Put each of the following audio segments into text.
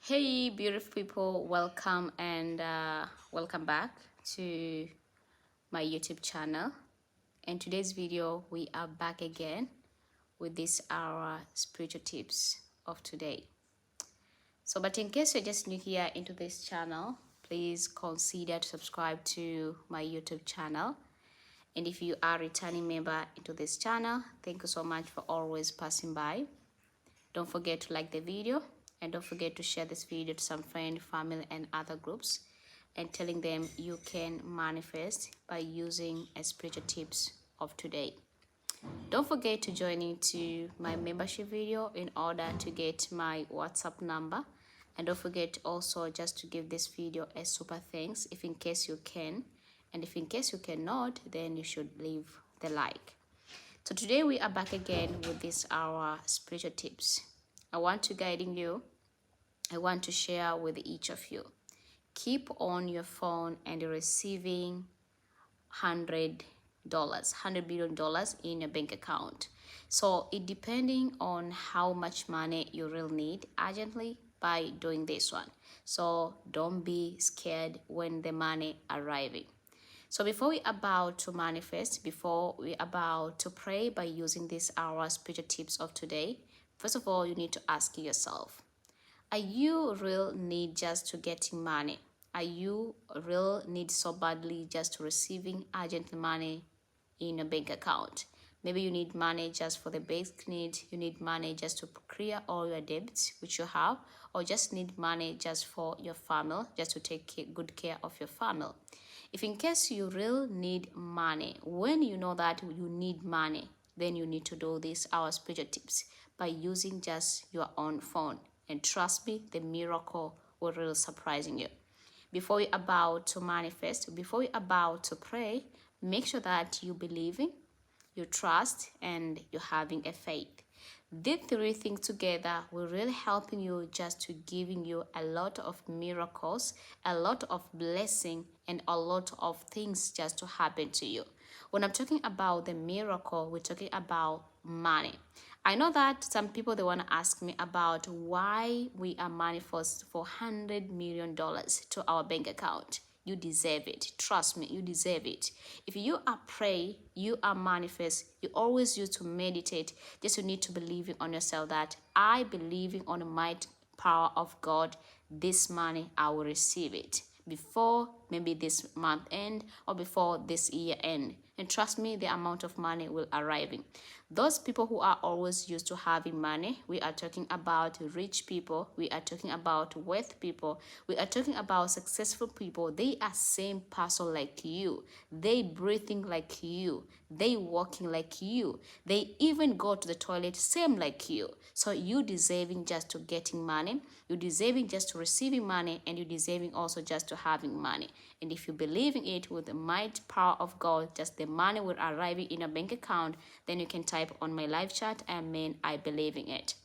Hey beautiful people, welcome and welcome back to my YouTube channel. In today's video we are back again with this our spiritual tips of today. But in case you're just new here into this channel, please consider to subscribe to my YouTube channel. And if you are a returning member into this channel, thank you so much for always passing by. Don't forget to like the video and don't forget to share this video to some friend, family and other groups and telling them you can manifest by using a spiritual tips of today. Don't forget to join into my membership video in order to get my WhatsApp number, and don't forget also just to give this video a super thanks if in case you can, and if in case you cannot, then you should leave the like. So today we are back again with this our spiritual tips. I want to guiding you. I want to share with each of you. Keep on your phone and you're receiving $100 billion in your bank account. So it depending on how much money you really need urgently by doing this one. So don't be scared when the money arriving. So before we about to manifest, before we about to pray by using this our spiritual tips of today, first of all, you need to ask yourself, are you real need just to getting money? Are you real need so badly just to receiving urgent money in a bank account? Maybe you need money just for the basic needs. You need money just to clear all your debts which you have, or just need money just for your family, just to take good care of your family. If in case you really need money, when you know that you need money, then you need to do this our spiritual tips by using just your own phone. And trust me, the miracle will really surprising you. Before we about to manifest, before we about to pray, make sure that you believing, you trust, and you're having a faith. These three things together will really helping you just to giving you a lot of miracles, a lot of blessing, and a lot of things just to happen to you. When I'm talking about the miracle, we're talking about money. I know that some people, they want to ask me about why we are manifest for $100 million to our bank account. You deserve it. Trust me, you deserve it. If you are pray, you are manifest, you always use to meditate. Just you need to believe on yourself that I believing on the might power of God, this money I will receive it before maybe this month end or before this year end. And trust me, the amount of money will arriving. Those people who are always used to having money, we are talking about rich people, we are talking about wealth people, we are talking about successful people. They are same person like you. They breathing like you. They walking like you. They even go to the toilet same like you. So you deserving just to getting money. You deserving just to receiving money, and you deserving also just to having money. And if you believe in it with the might power of God, just the money will arrive in a bank account, then you can type on my live chat, amen, I believe in it.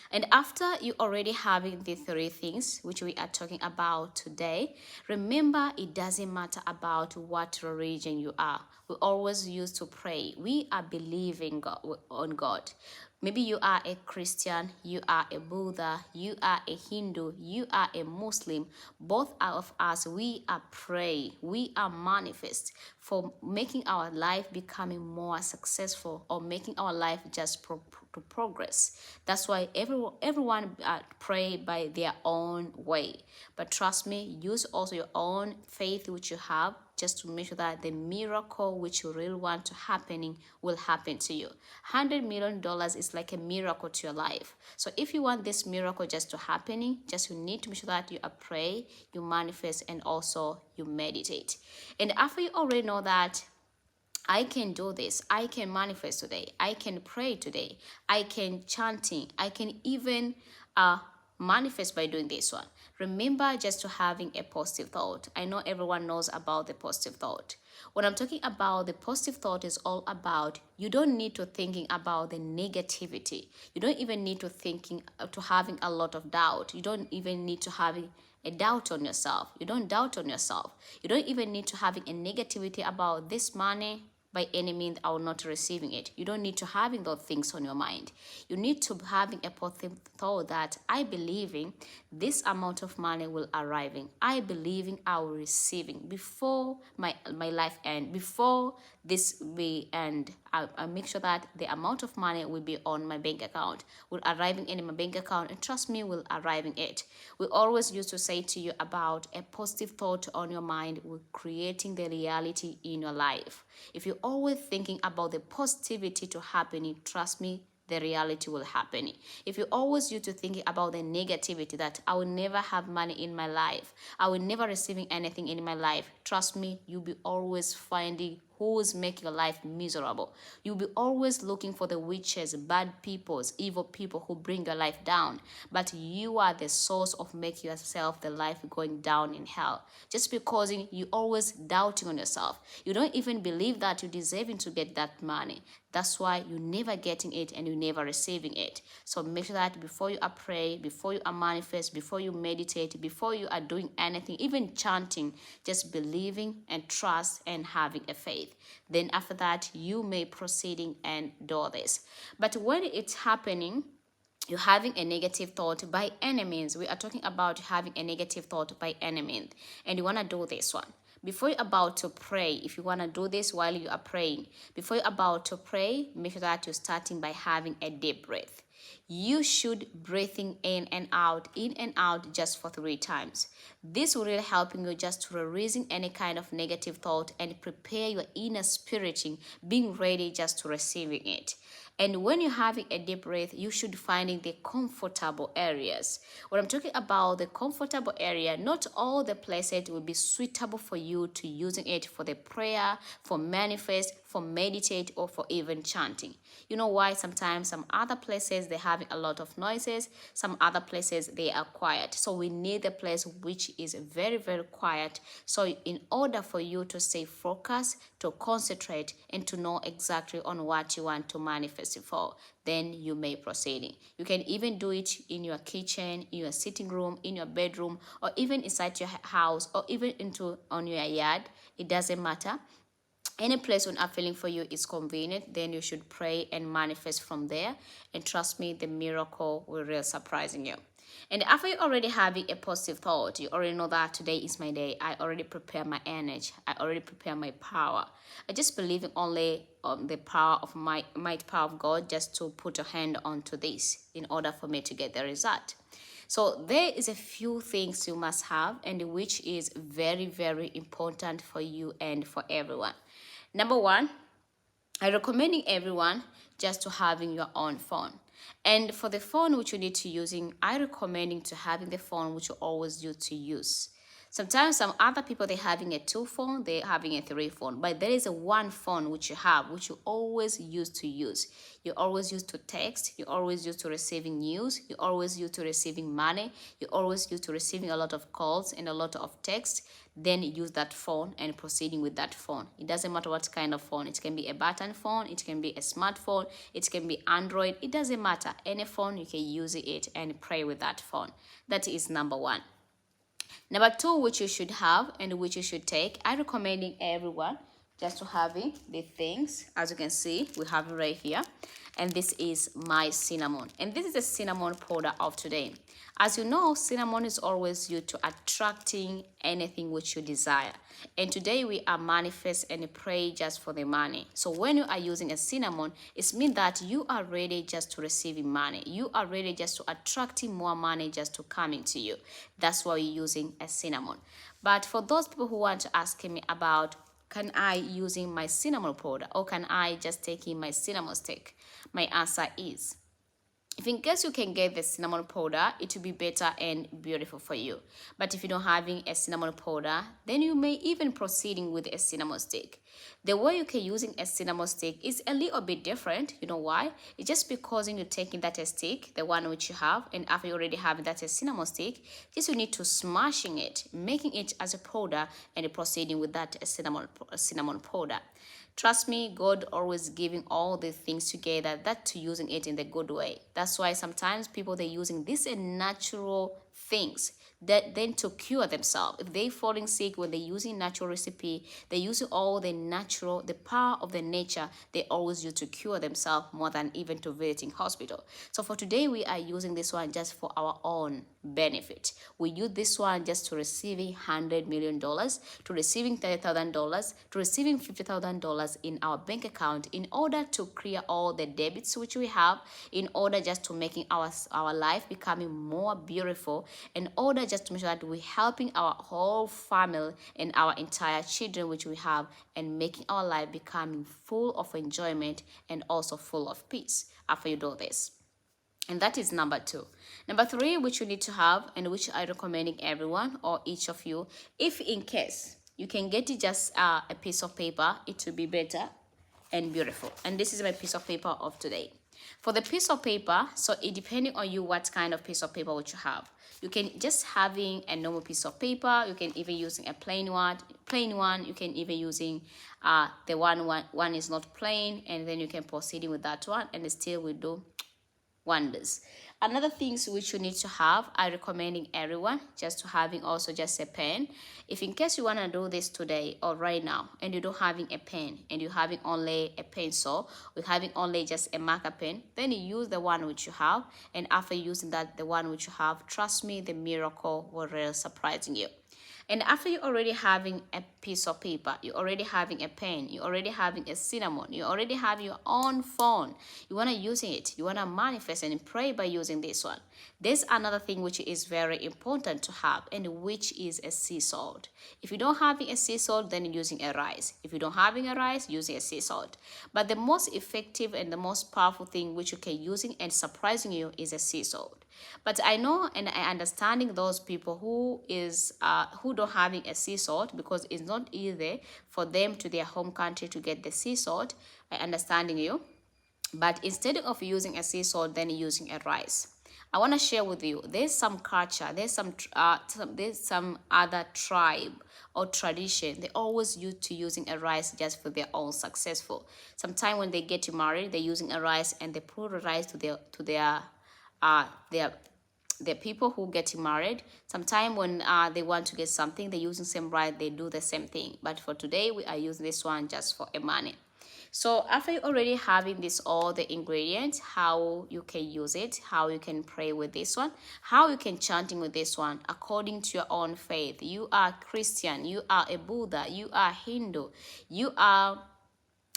And after you already having the three things which we are talking about today, remember it doesn't matter about what religion you are. We always used to pray. We are believing on God. Maybe you are a Christian, you are a Buddha, you are a Hindu, you are a Muslim. Both of us, we are pray, we are manifest for making our life becoming more successful, or making our life just to progress. That's why everyone pray by their own way. But trust me, use also your own faith which you have, just to make sure that the miracle which you really want to happening will happen to you. $100 million is like a miracle to your life. So if you want this miracle just to happening, just you need to make sure that you pray, you manifest, and also you meditate. And after you already know that I can do this, I can manifest today, I can pray today, I can chanting, I can even manifest by doing this one. Remember just to having a positive thought. I know everyone knows about the positive thought. When I'm talking about the positive thought, is all about you don't need to thinking about the negativity. You don't even need to thinking to having a lot of doubt. You don't even need to having a doubt on yourself. You don't doubt on yourself. You don't even need to having a negativity about this money by any means I will not receiving it. You don't need to having those things on your mind. You need to having a positive thought that I believing this amount of money will arriving. I believing I will receiving before my life end, before this will end. I make sure that the amount of money will be on my bank account, will arriving in my bank account, and trust me, will arriving it. We always used to say to you about a positive thought on your mind will creating the reality in your life. If you're always thinking about the positivity to happening, trust me, the reality will happen. If you always used to thinking about the negativity that I will never have money in my life, I will never receiving anything in my life, trust me, you'll be always finding who's make your life miserable. You'll be always looking for the witches, bad peoples, evil people who bring your life down. But you are the source of making yourself the life going down in hell. Just because you always doubting on yourself. You don't even believe that you're deserving to get that money. That's why you're never getting it and you're never receiving it. So make sure that before you are pray, before you are manifest, before you meditate, before you are doing anything, even chanting, just believing and trust and having a faith. Then after that, you may proceeding and do this. But when it's happening, you're having a negative thought by any means. We are talking about having a negative thought by any means. And you want to do this one. Before you're about to pray, if you want to do this while you are praying, before you're about to pray, make sure that you're starting by having a deep breath. You should breathing in and out just for 3 times. This will really helping you just to releasing any kind of negative thought and prepare your inner spiriting, being ready just to receiving it. And when you're having a deep breath, you should finding the comfortable areas. When I'm talking about the comfortable area, not all the places will be suitable for you to using it for the prayer, for manifest, for meditate, or for even chanting. You know why? Sometimes some other places they have a lot of noises, some other places they are quiet. So we need a place which is very, very quiet. So in order for you to stay focused, to concentrate, and to know exactly on what you want to manifest for, then you may proceed. You can even do it in your kitchen, in your sitting room, in your bedroom, or even inside your house, or even into on your yard. It doesn't matter. Any place when a feeling for you is convenient, then you should pray and manifest from there. And trust me, the miracle will really surprising you. And after you already having a positive thought, you already know that today is my day. I already prepare my energy. I already prepare my power. I just believe in only the power of my might power of God just to put a hand onto this in order for me to get the result. So there is a few things you must have and which is very, very important for you and for everyone. Number one, I recommending everyone just to having your own phone. And for the phone which you need to using, I recommending to having the phone which you always use to use. Sometimes some other people they're having a 2 phone, they're having a 3 phone, but there is a 1 phone which you have, which you always use to use. You always use to text, you always use to receiving news, you always use to receiving money, you always use to receiving a lot of calls and a lot of text. Then use that phone and proceeding with that phone. It doesn't matter what kind of phone. It can be a button phone, it can be a smartphone, it can be Android. It doesn't matter. Any phone, you can use it and pray with that phone. That is number one. Number two, which you should have and which you should take, I recommending everyone just to having the things. As you can see, we have it right here. And this is my cinnamon. And this is the cinnamon powder of today. As you know, cinnamon is always used to attracting anything which you desire. And today we are manifest and pray just for the money. So when you are using a cinnamon, it means that you are ready just to receiving money. You are ready just to attracting more money just to coming to you. That's why you're using a cinnamon. But for those people who want to ask me about, can I using my cinnamon powder or can I just taking my cinnamon stick? My answer is, if in case you can get the cinnamon powder, it will be better and beautiful for you. But if you don't having a cinnamon powder, then you may even proceeding with a cinnamon stick. The way you can using a cinnamon stick is a little bit different. You know why? It's just because you're taking that stick, the one which you have, and after you already have that cinnamon stick, just you need to smashing it, making it as a powder, and proceeding with that cinnamon powder. Trust me, God always giving all the things together, that to using it in the good way. That's why sometimes people they're using this a natural things that then to cure themselves. If they falling sick, when they're using natural recipe, they're using all the natural, the power of the nature, they always use to cure themselves more than even to visiting hospital. So for today, we are using this one just for our own benefit. We use this one just to receiving $100 million, to receiving $30,000, to receiving $50,000 in our bank account, in order to clear all the debits which we have, in order just to making our life becoming more beautiful, in order just to make sure that we're helping our whole family and our entire children which we have, and making our life becoming full of enjoyment and also full of peace after you do this. And that is number 2. Number 3, which you need to have, and which I recommending everyone or each of you, if in case you can get it just a piece of paper, it will be better and beautiful. And this is my piece of paper of today. For the piece of paper, so it depending on you what kind of piece of paper which you have. You can just having a normal piece of paper. You can even using a plain one. You can even using the one is not plain, and then you can proceed with that one, and it still will do wonders. Another things which you need to have, I recommending everyone just to having also just a pen. If in case you want to do this today or right now, and you don't having a pen, and you having only a pencil, or having only just a marker pen, then you use the one which you have, and after using that, the one which you have, trust me, the miracle will really surprising you. And after you already having a piece of paper, you already having a pen, you already having a cinnamon, you already have your own phone, you want to use it, you want to manifest and pray by using this one. There's another thing which is very important to have, and which is a sea salt. If you don't having a sea salt, then using a rice. If you don't having a rice, using a sea salt. But the most effective and the most powerful thing which you can using and surprising you is a sea salt. But I know and I understanding those people who don't having a sea salt, because it's not easy for them to their home country to get the sea salt. I understanding you. But instead of using a sea salt, then using a rice. I want to share with you, there's some culture, there's some other tribe or tradition, they always used to using a rice just for their own successful. Sometimes when they get married, they're using a rice, and they put a rice to their the people who get married. Sometimes when they want to get something, they're using same rice, they do the same thing. But for today, we are using this one just for a money. So after you already having this all the ingredients, how you can use it, how you can pray with this one, how you can chanting with this one according to your own faith. You are Christian, you are a Buddha, you are Hindu, you are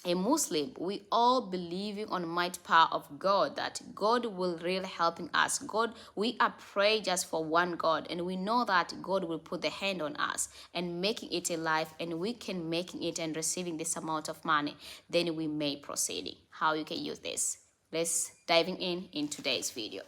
a Muslim, we all believing on might power of God, that God will really helping us. God, we are praying just for one God, and we know that God will put the hand on us and making it a life, and we can making it and receiving this amount of money. Then we may proceeding. How you can use this? Let's diving in today's video.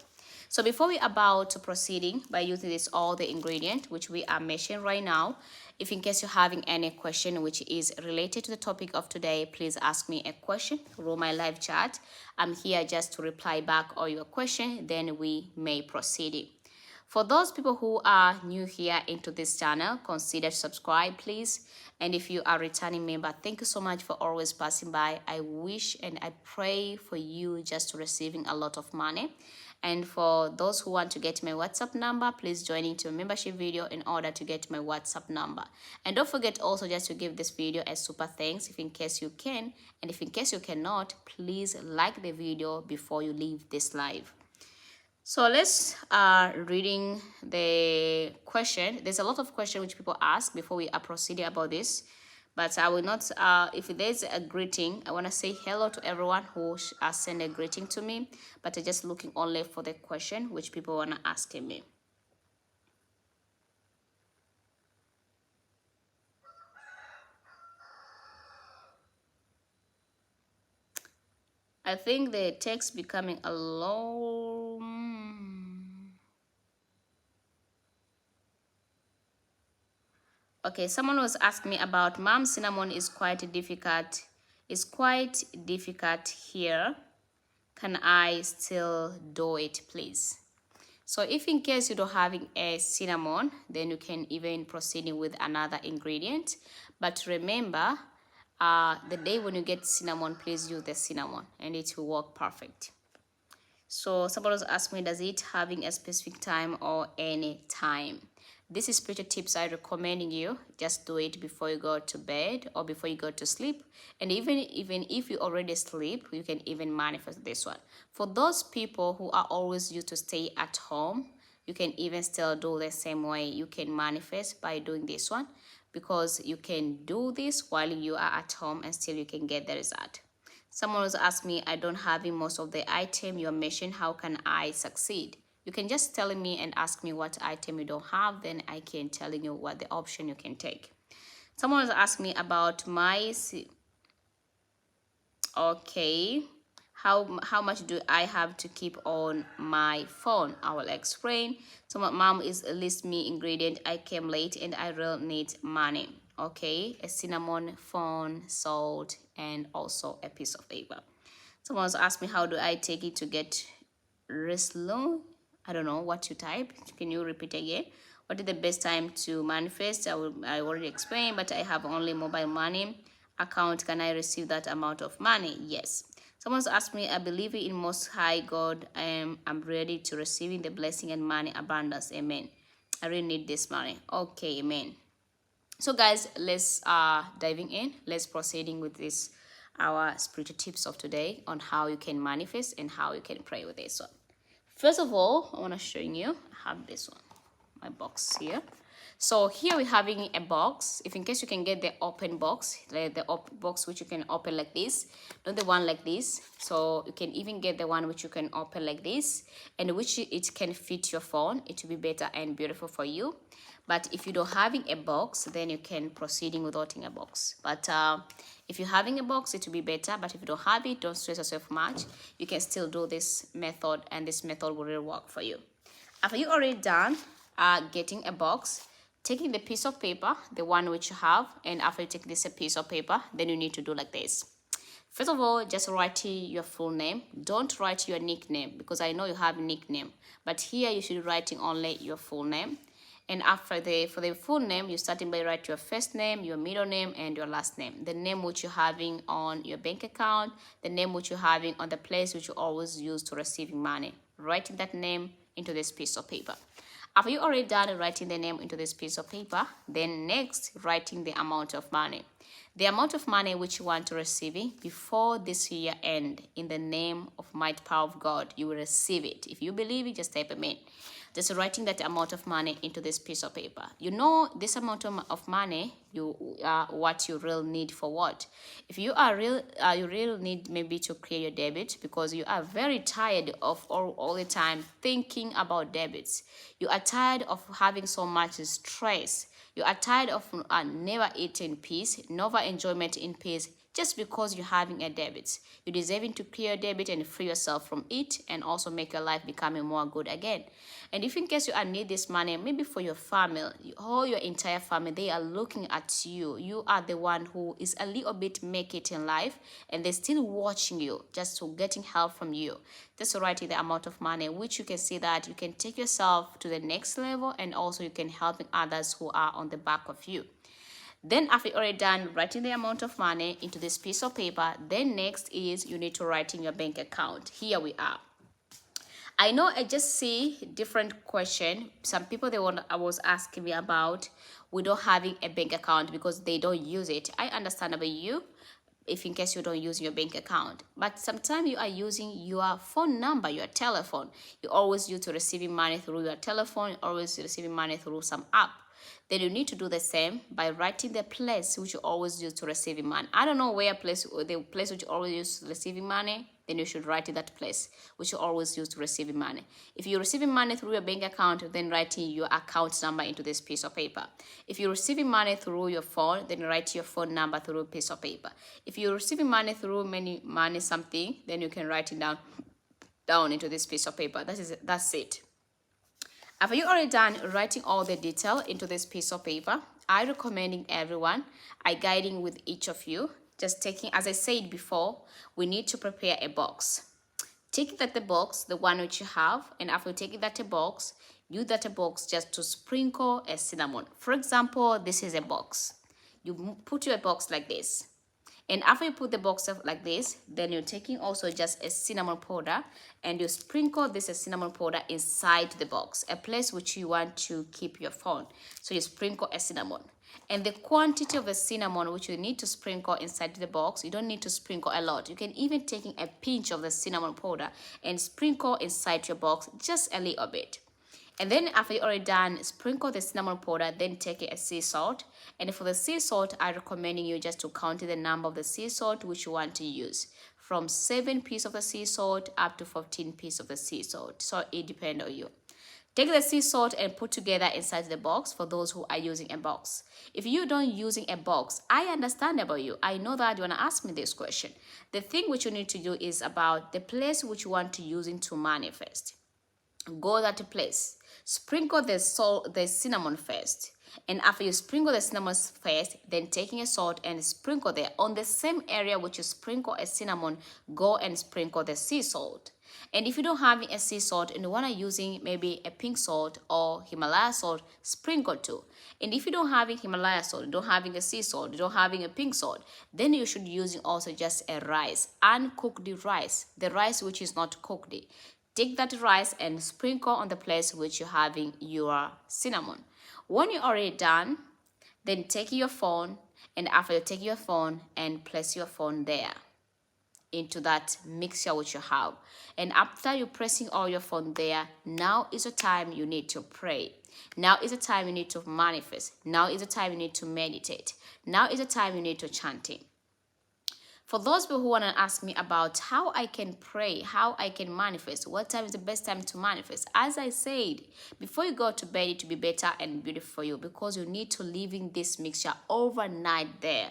So before we about to proceeding by using this all the ingredient which we are mentioning right now, if in case you're having any question which is related to the topic of today, please ask me a question through my live chat. I'm here just to reply back all your question, then we may proceed. For those people who are new here into this channel, consider subscribe please. And if you are a returning member, thank you so much for always passing by. I wish and I pray for you just to receiving a lot of money. And for those who want to get my WhatsApp number, please join into a membership video in order to get my WhatsApp number. And don't forget also just to give this video a super thanks if in case you can. And if in case you cannot, please like the video before you leave this live. So let's reading the question. There's a lot of questions which people ask before we are proceeding about this. But I will not, if there's a greeting, I want to say hello to everyone who send a greeting to me. But I'm just looking only for the question which people want to ask me. I think the text becoming a long. Okay, someone was asking me about mom, cinnamon is quite difficult. It's quite difficult here. Can I still do it, please? So if in case you don't having a cinnamon, then you can even proceed with another ingredient. But remember, the day when you get cinnamon, please use the cinnamon and it will work perfect. So someone was asked me, does it having a specific time or any time? This is spiritual tips I recommending you. Just do it before you go to bed or before you go to sleep. And even if you already sleep, you can even manifest this one. For those people who are always used to stay at home, you can even still do the same way. You can manifest by doing this one, because you can do this while you are at home and still you can get the result. Someone was asked me, I don't have most of the item you mentioned. How can I succeed? You can just tell me and ask me what item you don't have, then I can tell you what the option you can take. Someone was asked me about my, okay, how much do I have to keep on my phone? I will explain. So my mom is list me ingredient. I came late and I really need money. Okay, a cinnamon, phone, salt, and also a piece of paper. Someone also asked me, how do I take it to get reslow? I don't know what you type. Can you repeat again? What is the best time to manifest? I already explained, but I have only mobile money account. Can I receive that amount of money? Yes. Someone's asked me, I believe in most high God. I'm ready to receiving the blessing and money abundance. Amen. I really need this money. Okay, amen. So guys, let's diving in. Let's proceeding with this our spiritual tips of today on how you can manifest and how you can pray with this one. First of all, I want to show you. I have this one, my box here. So here we're having a box. If in case you can get the open box, like the box which you can open like this, not the one like this. So you can even get the one which you can open like this, and which it can fit your phone. It will be better and beautiful for you. But if you don't having a box, then you can proceeding without a box. But if you're having a box, it will be better. But if you don't have it, don't stress yourself much. You can still do this method, and this method will really work for you. After you already done getting a box, taking the piece of paper, the one which you have, and after you take this piece of paper, then you need to do like this. First of all, just write your full name. Don't write your nickname, because I know you have a nickname, but here you should be writing only your full name. And after for the full name, you're starting by write your first name, your middle name, and your last name. The name which you're having on your bank account, the name which you're having on the place which you always use to receiving money. Writing that name into this piece of paper. After you already done writing the name into this piece of paper, then next writing the amount of money. The amount of money which you want to receive before this year end, in the name of might power of God, you will receive it. If you believe it, just type amen. Just writing that amount of money into this piece of paper. You know this amount of money, what you really need for what. If you are you really need maybe to clear your debit, because you are very tired of all the time thinking about debits. You are tired of having so much stress. You are tired of never eating peace, never enjoyment in peace, just because you're having a debit. You're deserving to clear your debit and free yourself from it, and also make your life becoming more good again. And if in case you need this money, maybe for your family, or your entire family, they are looking at you. You are the one who is a little bit make it in life, and they're still watching you, just to getting help from you. Just writing the amount of money, which you can see that you can take yourself to the next level, and also you can help others who are on the back of you. Then after you're already done writing the amount of money into this piece of paper, then next is you need to write in your bank account. Here we are. I know I just see different question. Some people I was asking me about we don't having a bank account because they don't use it. I understand about you if in case you don't use your bank account, but sometimes you are using your phone number, your telephone. You always use to receiving money through your telephone, always receiving money through some app. Then you need to do the same by writing the place which you always use to receiving money. I don't know where the place which you always use to receiving money, then you should write in that place which you always use to receiving money. If you're receiving money through your bank account, then writing your account number into this piece of paper. If you're receiving money through your phone, then write your phone number through a piece of paper. If you're receiving money through money something, then you can write it down into this piece of paper. That's it. After you already done writing all the detail into this piece of paper, I recommending everyone, I guiding with each of you, just taking, as I said before, we need to prepare a box. Take that the box, the one which you have, and after taking that a box, use that a box just to sprinkle a cinnamon. For example, this is a box. You put your box like this. And after you put the box up like this, then you're taking also just a cinnamon powder and you sprinkle this cinnamon powder inside the box, a place which you want to keep your phone. So you sprinkle a cinnamon. And the quantity of the cinnamon which you need to sprinkle inside the box, you don't need to sprinkle a lot. You can even take a pinch of the cinnamon powder and sprinkle inside your box just a little bit. And then after you're already done, sprinkle the cinnamon powder, then take a sea salt. And for the sea salt, I recommend you just to count the number of the sea salt which you want to use. From 7 pieces of the sea salt up to 14 pieces of the sea salt. So it depends on you. Take the sea salt and put together inside the box for those who are using a box. If you don't using a box, I understand about you. I know that you want to ask me this question. The thing which you need to do is about the place which you want to use it to manifest. Go that place, sprinkle the cinnamon first, and after you sprinkle the cinnamon first, then taking a salt and sprinkle there on the same area which you sprinkle a cinnamon, go and sprinkle the sea salt. And if you don't have a sea salt and you want to using maybe a pink salt or Himalaya salt, sprinkle too. And if you don't have a Himalaya salt, you don't having a sea salt, you don't having a pink salt, then you should using also just a rice, uncooked rice, the rice which is not cooked. Take that rice and sprinkle on the place which you're having your cinnamon. When you're already done, then take your phone, and after you take your phone and place your phone there into that mixture which you have. And after you pressing all your phone there, now is the time you need to pray. Now is the time you need to manifest. Now is the time you need to meditate. Now is the time you need to chanting. For those people who want to ask me about how I can pray, how I can manifest, what time is the best time to manifest? As I said, before you go to bed, it will be better and beautiful for you because you need to live in this mixture overnight there.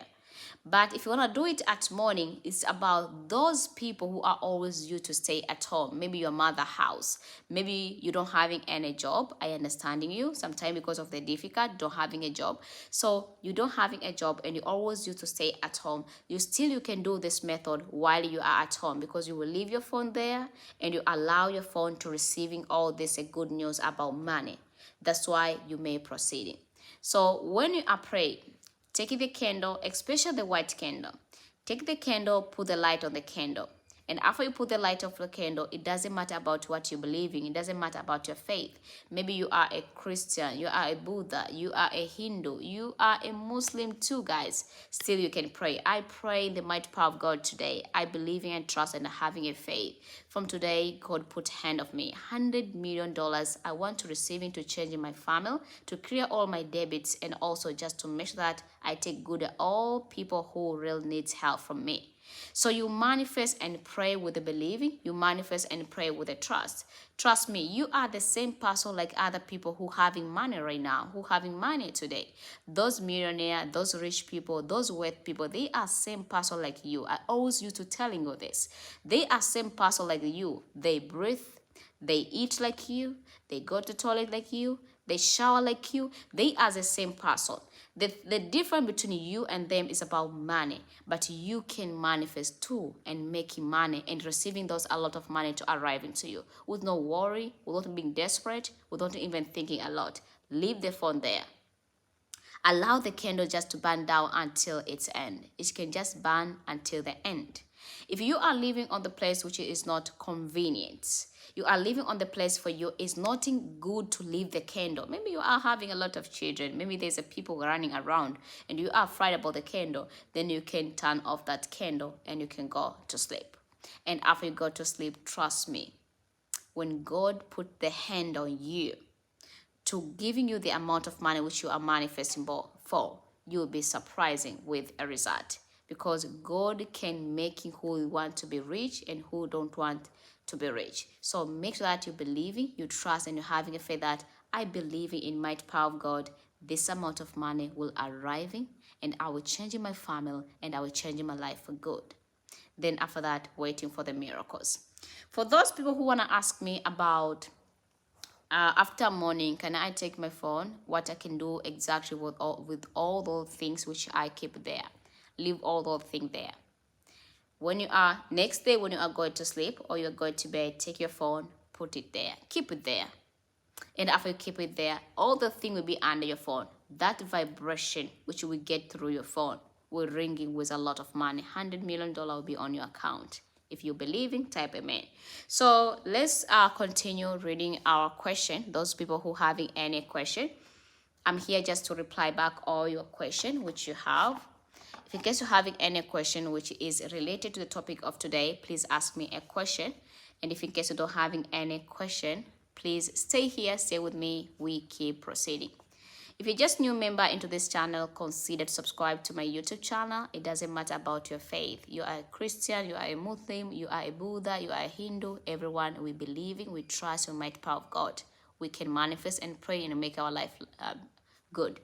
But if you want to do it at morning, it's about those people who are always used to stay at home. Maybe your mother house. Maybe you don't having any job. I understanding you. Sometimes because of the difficult, don't having a job. So you don't having a job and you always used to stay at home. You can do this method while you are at home because you will leave your phone there and you allow your phone to receiving all this good news about money. That's why you may proceeding. So when you are praying, take the candle, especially the white candle. Take the candle, put the light on the candle. And after you put the light of the candle, it doesn't matter about what you believe in. It doesn't matter about your faith. Maybe you are a Christian, you are a Buddha, you are a Hindu, you are a Muslim too, guys. Still, you can pray. I pray in the mighty power of God today. I believe in and trust and having a faith. From today, God put hand of me. $100 million I want to receive it to change in my family, to clear all my debits, and also just to make sure that I take good at all people who really needs help from me. So you manifest and pray with the believing. You manifest and pray with the trust. Trust me, you are the same person like other people who having money right now, who having money today. Those millionaire, those rich people, those wealth people, they are same person like you. I always used to telling you this. They are same person like you. They breathe, they eat like you, they go to toilet like you, they shower like you. They are the same person. The difference between you and them is about money, but you can manifest too and making money and receiving those a lot of money to arrive into you with no worry, without being desperate, without even thinking a lot. Leave the phone there. Allow the candle just to burn down until its end. It can just burn until the end. If you are living on the place which is not convenient, you are living on the place for you, it's nothing good to leave the candle. Maybe you are having a lot of children. Maybe there's a people running around and you are afraid about the candle. Then you can turn off that candle and you can go to sleep. And after you go to sleep, trust me, when God put the hand on you to giving you the amount of money which you are manifesting for, you will be surprising with a result. Because God can make you who want to be rich and who don't want to be rich. So make sure that you believe in, you trust, and you're having a faith that I believe in mighty power of God. This amount of money will arrive in, and I will change my family and I will change my life for good. Then after that, waiting for the miracles. For those people who want to ask me about after morning, can I take my phone? What I can do exactly with all those things which I keep there. Leave all those things there. When you are, next day when you are going to sleep or you are going to bed, take your phone, put it there. Keep it there. And after you keep it there, all the things will be under your phone. That vibration which you will get through your phone will ring in with a lot of money. $100 million will be on your account. If you believe in, type amen. So let's continue reading our question. Those people who having any question, I'm here just to reply back all your question which you have. If in case you're having any question which is related to the topic of today, please ask me a question. And if in case you don't having any question, please stay here, stay with me. We keep proceeding. If you're just new member into this channel, consider to subscribe to my YouTube channel. It doesn't matter about your faith. You are a Christian, you are a Muslim, you are a Buddha, you are a Hindu. Everyone, we believe in, we trust in the mighty power of God. We can manifest and pray and make our life good.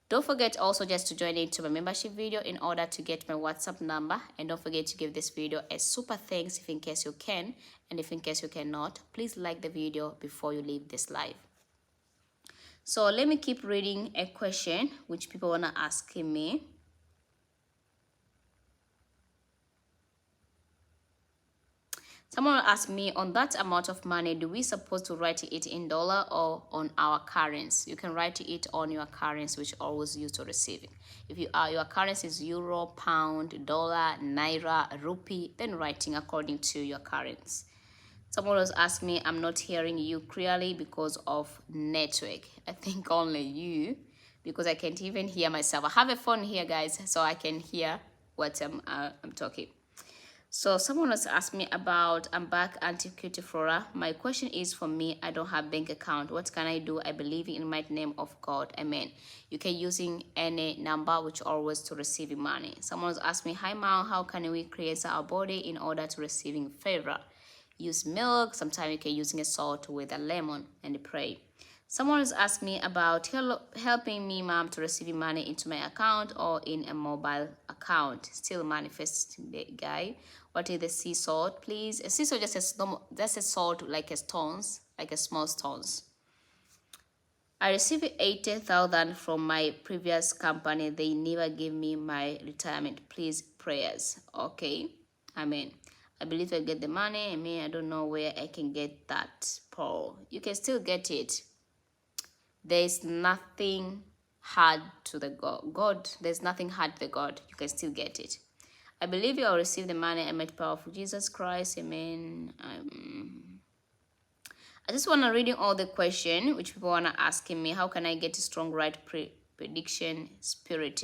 Don't forget also just to join into my membership video in order to get my WhatsApp number. And don't forget to give this video a super thanks if in case you can. And if in case you cannot, please like the video before you leave this live. So let me keep reading a question which people want to ask me. Someone asked me, on that amount of money, do we supposed to write it in dollar or on our currency? You can write it on your currency, which always used to receiving. If you are your currency is euro, pound, dollar, naira, rupee, then writing according to your currency. Someone was asking me, I'm not hearing you clearly because of network. I think only you, because I can't even hear myself. I have a phone here, guys, so I can hear what I'm talking. So someone was asking me about, I'm back, Auntie Cutie Flora. My question is for me, I don't have bank account. What can I do? I believe in the mighty name of God. Amen. You can using any number which always to receiving money. Someone was asking me, hi Mao, how can we create our body in order to receiving favor? Use milk. Sometimes you can using a salt with a lemon and pray. Someone has asked me about helping me, mom, to receive money into my account or in a mobile account. Still manifest, guy. What is the sea salt, please? A sea salt just a salt like a stones, like a small stones. I received 80,000 from my previous company. They never gave me my retirement. Please, prayers. Okay, amen. I believe I get the money. I mean, I don't know where I can get that, Paul. You can still get it. There's nothing hard to the God. There's nothing hard to the God. You can still get it. I believe you will receive the money. I met power of Jesus Christ. Amen. I just want to reading all the question which people want to asking me. How can I get a strong right prediction spirit?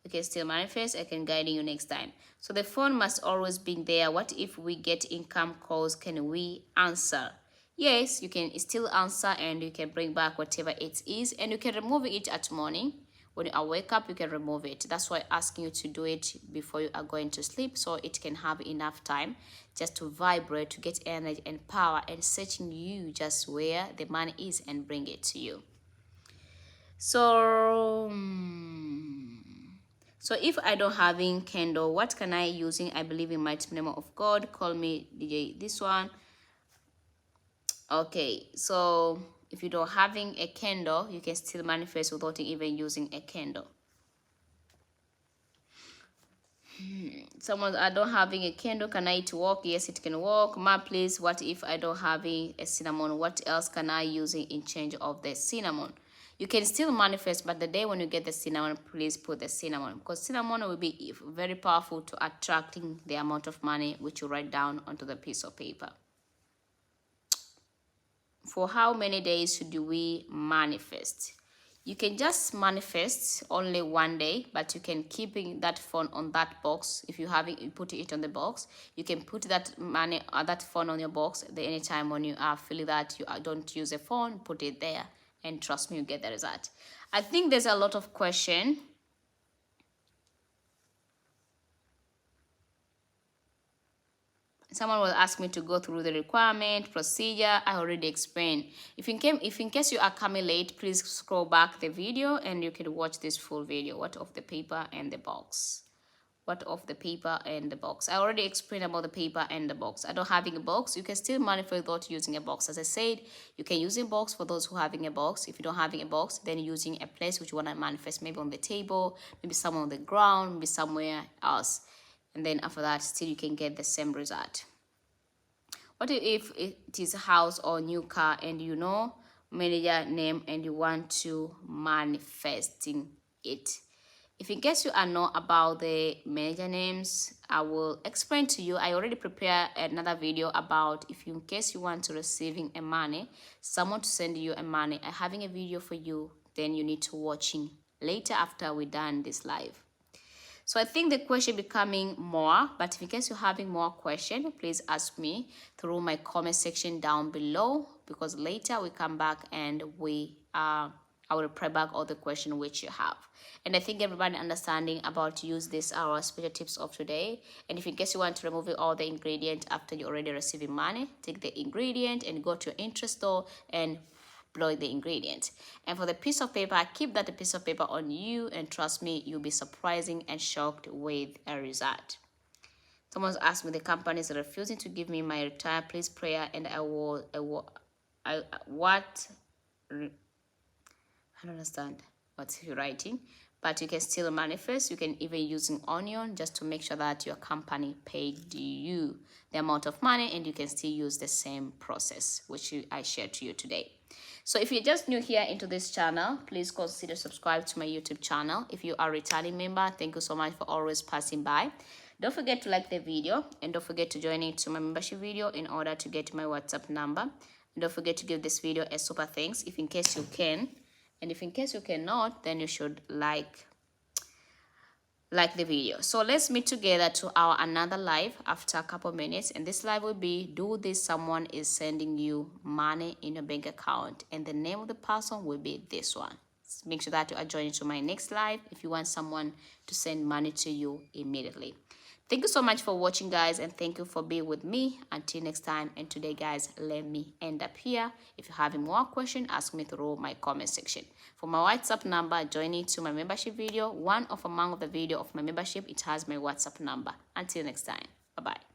Okay, still manifest. I can guide you next time. So the phone must always be there. What if we get income calls? Can we answer? Yes, you can still answer and you can bring back whatever it is and you can remove it at morning. When you wake up, you can remove it. That's why asking you to do it before you are going to sleep so it can have enough time just to vibrate, to get energy and power and searching you just where the money is and bring it to you. So if I don't having candle, what can I using? I believe in mighty name of God. Call me DJ this one. Okay, so if you don't having a candle, you can still manifest without even using a candle. Someone, I don't having a candle, can I it work? Yes, it can work. Ma, please, what if I don't having a cinnamon? What else can I using in change of the cinnamon? You can still manifest, but the day when you get the cinnamon, please put the cinnamon because cinnamon will be very powerful to attracting the amount of money which you write down onto the piece of paper. For how many days should we manifest? You can just manifest only one day, but you can keeping that phone on that box. If you put it on the box, you can put that money that phone on your box. Anytime when you are feeling that you don't use a phone, put it there, and trust me, you get the result. I think there's a lot of question. Someone will ask me to go through the requirement, procedure. I already explained. If in case you are coming late, please scroll back the video and you can watch this full video. What of the paper and the box? What of the paper and the box? I already explained about the paper and the box. I don't having a box. You can still manifest without using a box. As I said, you can use a box for those who having a box. If you don't having a box, then using a place which you want to manifest, maybe on the table, maybe somewhere on the ground, maybe somewhere else. And then after that, still you can get the same result. What if it is a house or new car and you know manager name and you want to manifesting it? If in case you are not about the manager names, I will explain to you. I already prepared another video about if you, in case you want to receiving a money, someone to send you a money, I having a video for you, then you need to watching later after we done this live. So I think the question becoming more, but in case you're having more question, please ask me through my comment section down below, because later we come back and I will reply back all the question which you have. And I think everybody understanding about to use this our special tips of today. And if in case you want to remove all the ingredient after you already receiving money, take the ingredient and go to your interest store and blow the ingredients. And for the piece of paper, keep that piece of paper on you, and trust me, you'll be surprising and shocked with a result. Someone's asked me the company is refusing to give me my retire, please prayer, and I don't understand what you're writing, but you can still manifest. You can even use an onion just to make sure that your company paid you the amount of money, and you can still use the same process which I shared to you today. So if you're just new here into this channel, please consider subscribe to my YouTube channel. If you are a returning member, thank you so much for always passing by. Don't forget to like the video, and don't forget to join into my membership video in order to get my WhatsApp number. And don't forget to give this video a super thanks if in case you can. And if in case you cannot, then you should like the video. So let's meet together to our another live after a couple minutes, and this live will be do this someone is sending you money in your bank account, and the name of the person will be this one. Make sure that you are joining to my next live if you want someone to send money to you immediately. Thank you so much for watching, guys, and thank you for being with me. Until next time, and today, guys, let me end up here. If you have more questions, ask me through my comment section. For my WhatsApp number, join it to my membership video. One of among the video of my membership, it has my WhatsApp number. Until next time, bye-bye.